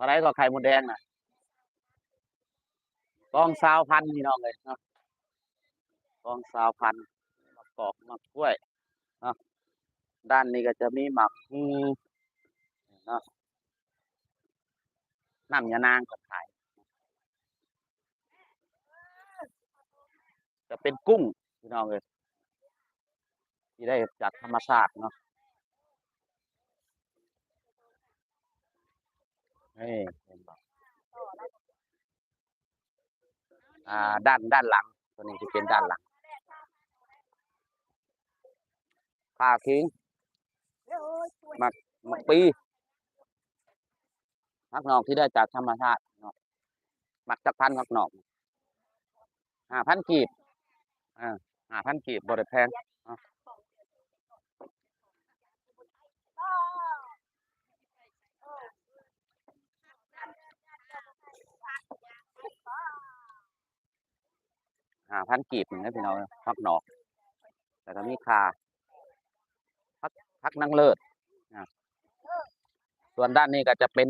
อะไรก็ไข่มดแดงน่ะกองซาวพันพี่น้องเลยเนาะกองซาวพันมะกอกมะกล้วยเนาะด้านนี้ก็จะมีหมักเนาะน้ำยานางก็ขายจะเป็นกุ้งพี่น้องเลยที่ได้จากธรรมชาติเนาะนี่เห็นบ่ด้านหลังตัวนี้จะเป็นด้านหลังผ่าคิงหมักหมักปีผักนอกที่ได้จากธรรมชาติเนาะหมักจักพันผักนอก5,000 กีบอ่า5,000 กีบบ่ได้แพงเนาะ5,000 กีบนี่นะพี่น้องผักนอกแต่ก็มีข่าผักนางเลิศอ่าส่วนด้านนี้ก็จะเป็น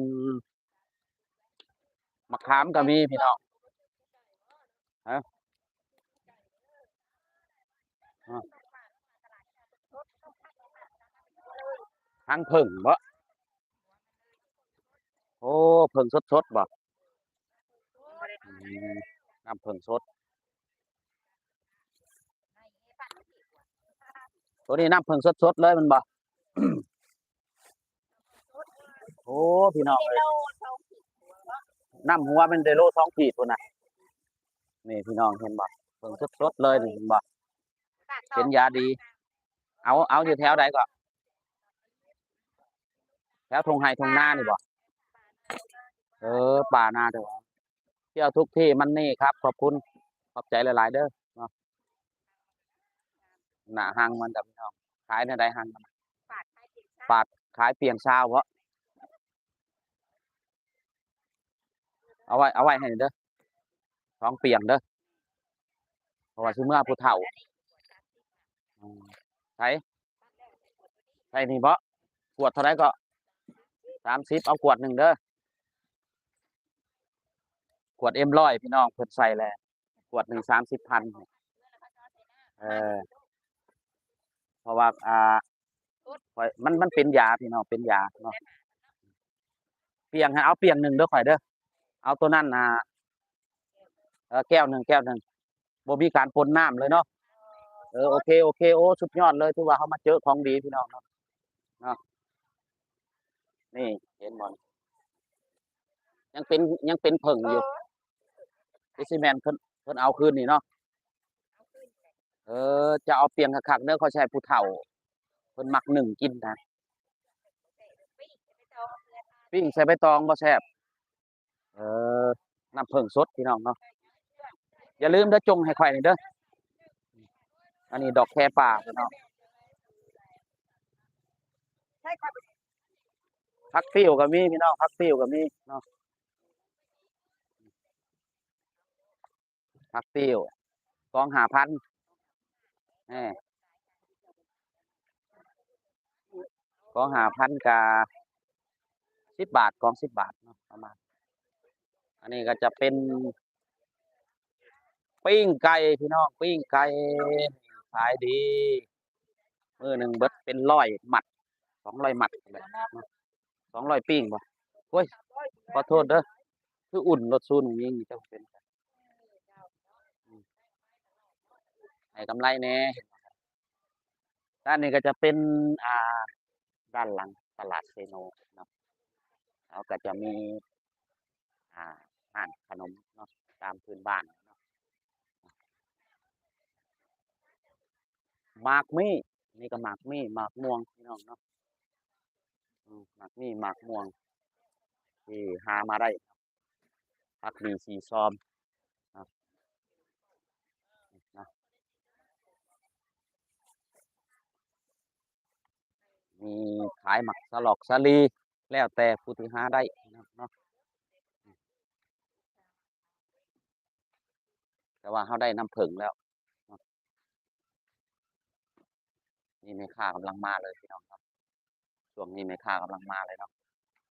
มะขามก็มีพี่น้องฮะทางผึ่งบ่โอ้ผึ่งสดๆบ่อืมน้ำผึ่งสดตัวนี้น้ำผึ่งสดๆเลยมันบ่โอ้พี่น้องเอ้ยน้ำหัวมันได้โล2 ขีดพุ่นน่ะนี่พี่น้องเห็นบ่ผึ่งสดๆเลยนี่เห็นบ่เป็นยาดีเอาอยู่แถวใดก็แถวทงไห่ทงนานี่บ่เออป่านาเด้อเที่ยวทุกที่มันนี่ครับขอบคุณขอบใจหลายๆเด้อเนาะหน้าห้างมันกับพี่น้องขายในใดห้างมันปาดขายเปียงซาวเพราะเอาไว้ให้เด้อท้องเปียงเด้อเพราะว่าสิเมื่อผู้เฒ่าอืมใช้ใช้นี่บ่ขวดเท่าไรก็30เอาขวดหนึ่งเด้อขวดM100พี่น้องเพิ่นใส่แลขวดหนึ่ง30,000เออเพราะว่าข้อยมันเป็นยาพี่น้องเป็นยาเนาะเปียงให้เอาเปียงหนึ่งเด้อข่อยเด้อเอาตัวนั้นแก้วหนึ่งบ่มีการปนน้ำเลยเนาะโอเคโอ้สุดยอดเลยถือว่าเฮามาเจอของดีพี่น้องเนาะเนาะนี่เห็นบ่ยังเป็นผึ่งอยู่สเปซิแมนเพิ่นเอาคืนนี่เนาะจะเอาเปียงคักๆเด้อเขาสิให้ผู้เฒ่าเพิ่นมักนึ่งกินนะปิ้งใส่ใบตองบ่แซ่บเออน้ำผึ้งสดพี่น้องเนาะอย่าลืมเด้อจงให้ข่อยนี่เด้ออันนี้ดอกแคป่าพี่น้องผักติ้วก็มีพี่น้องผักติ้วก็มีเนาะผักติ้วกอง5,000แหมกอง5,000กะ10 บาทกอง10 บาทเนาะประมาณอันนี้ก็จะเป็นปิ้งไก่พี่น้องปิ้งไก่ขายดีมื้อหนึ่งเบิดเป็น100 หมัด200 หมัดนั่นแหละเนาะ200ปิ้งบ่โอ๊ยขอโทษเด้อคืออุ่นรถซูนอย่างงี้จังเป็นอืมให้กำไรแหน่ด้านนี้ก็จะเป็นอ่าด้านหลังตลาดเซโนเนาะแล้วก็จะมีอ่าร้านขนมเนาะตามพื้นบ้านเนาะหมากมี่นี่ก็หมากมี่หมากม่วงพี่น้องเนาะหมากมี่หมากม่วงที่หามาได้ผักดีสีซอมเนาะนะมีขายหมักสลอกสาลีแล้วแต่ผู้ที่หาได้เนาะแต่ว่าเขาได้น้ำผึ้งแล้วเนาะนี่แม่ค้ากำลังมาเลยพี่น้องครับช่วงนี้แม่ค้ากำลังมาเลยเนาะ